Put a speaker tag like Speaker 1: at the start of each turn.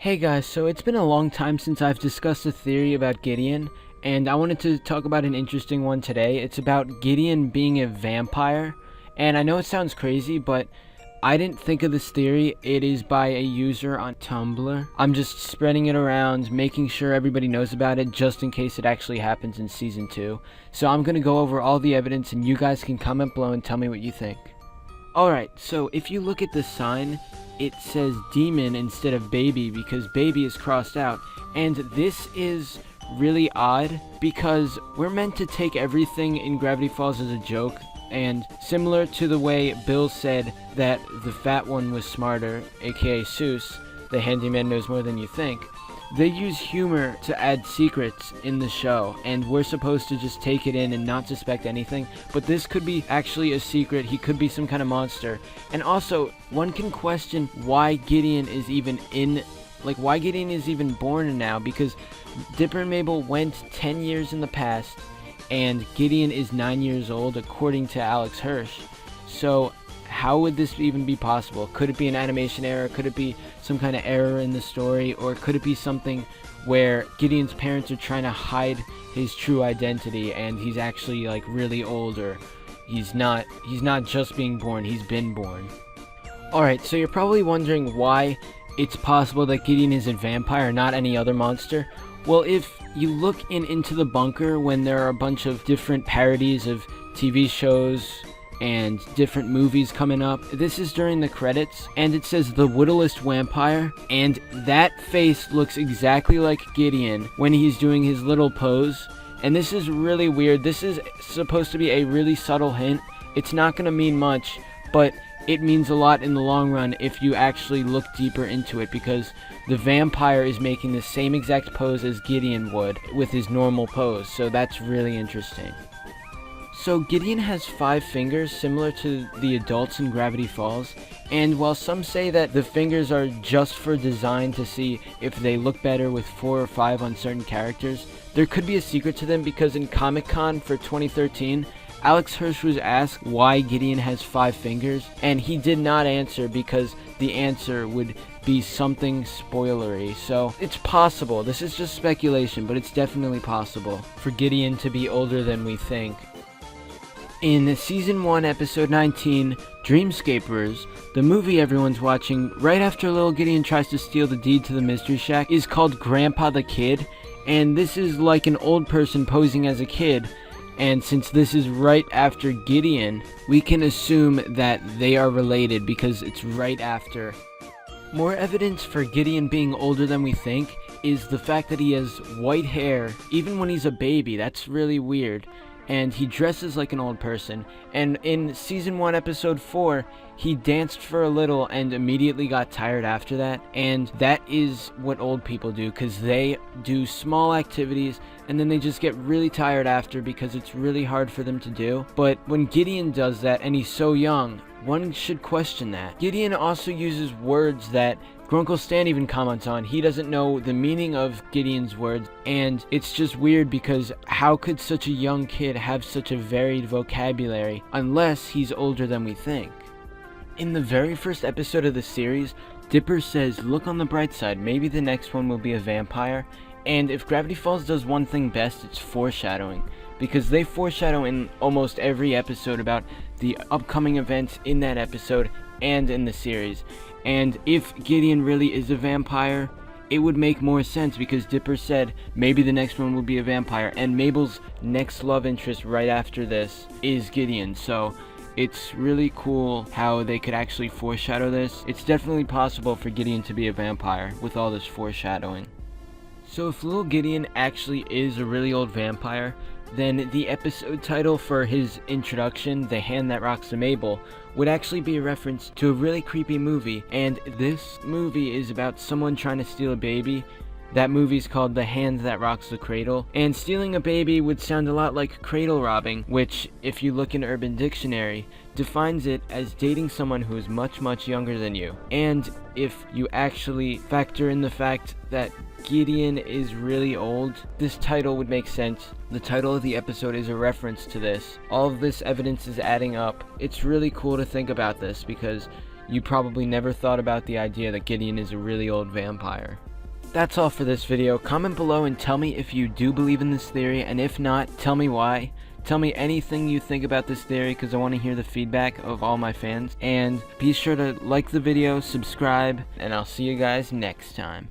Speaker 1: Hey guys, so it's been a long time since I've discussed a theory about Gideon, and I wanted to talk about an interesting one today. It's about Gideon being a vampire, and I know it sounds crazy, but I didn't think of this theory. It is by a user on Tumblr. I'm just spreading it around, making sure everybody knows about it, just in case it actually happens in Season 2. So I'm going to go over all the evidence, and you guys can comment below and tell me what you think. Alright, so if you look at the sign, it says demon instead of baby because baby is crossed out, and this is really odd because we're meant to take everything in Gravity Falls as a joke, and similar to the way Bill said that the fat one was smarter, aka Seuss, the handyman knows more than you think, they use humor to add secrets in the show, and we're supposed to just take it in and not suspect anything, but this could be actually a secret. He could be some kind of monster. And also, one can question why Gideon is even why Gideon is even born now, because Dipper and Mabel went 10 years in the past, and Gideon is 9 years old, according to Alex Hirsch. So how would this even be possible? Could it be an animation error? Could it be some kind of error in the story? Or could it be something where Gideon's parents are trying to hide his true identity and he's actually like really old, or he's not just being born, he's been born? Alright, so you're probably wondering why it's possible that Gideon is a vampire, not any other monster. Well, if you look into the bunker when there are a bunch of different parodies of TV shows and different movies coming up, this is during the credits, and it says the Whittlest Vampire, and that face looks exactly like Gideon when he's doing his little pose, and this is really weird. This is supposed to be a really subtle hint. It's not going to mean much, but it means a lot in the long run if you actually look deeper into it, because the vampire is making the same exact pose as Gideon would with his normal pose, so that's really interesting. So Gideon has 5 fingers, similar to the adults in Gravity Falls, and while some say that the fingers are just for design to see if they look better with 4 or 5 on certain characters, there could be a secret to them, because in Comic-Con for 2013, Alex Hirsch was asked why Gideon has 5 fingers, and he did not answer because the answer would be something spoilery. So it's possible, this is just speculation, but it's definitely possible for Gideon to be older than we think. In Season 1, Episode 19, Dreamscapers, the movie everyone's watching right after little Gideon tries to steal the deed to the Mystery Shack, is called Grandpa the Kid, and this is like an old person posing as a kid, and since this is right after Gideon, we can assume that they are related because it's right after. More evidence for Gideon being older than we think is the fact that he has white hair, even when he's a baby. That's really weird. And he dresses like an old person, and in Season 1, Episode 4, he danced for a little and immediately got tired after that, and that is what old people do, because they do small activities, and then they just get really tired after because it's really hard for them to do. But when Gideon does that, and he's so young, one should question that. Gideon also uses words that Grunkle Stan even comments on. He doesn't know the meaning of Gideon's words, and it's just weird because how could such a young kid have such a varied vocabulary unless he's older than we think? In the very first episode of the series, Dipper says, "Look on the bright side, maybe the next one will be a vampire." And if Gravity Falls does one thing best, it's foreshadowing, because they foreshadow in almost every episode about the upcoming events in that episode and in the series. And if Gideon really is a vampire, it would make more sense, because Dipper said maybe the next one will be a vampire, and Mabel's next love interest right after this is Gideon, so it's really cool how they could actually foreshadow this. It's definitely possible for Gideon to be a vampire with all this foreshadowing. So if little Gideon actually is a really old vampire, then the episode title for his introduction, The Hand That Rocks the Mabel, would actually be a reference to a really creepy movie, and this movie is about someone trying to steal a baby. That movie's called The Hand That Rocks the Cradle, and stealing a baby would sound a lot like cradle robbing, which, if you look in Urban Dictionary, defines it as dating someone who is much, much younger than you. And if you actually factor in the fact that Gideon is really old, this title would make sense. The title of the episode is a reference to this. All of this evidence is adding up. It's really cool to think about this, because you probably never thought about the idea that Gideon is a really old vampire. that's all for this video. Comment below and tell me if you do believe in this theory, and if not, tell me why. Tell me anything you think about this theory, because I want to hear the feedback of all my fans. And be sure to like the video, subscribe, and I'll see you guys next time.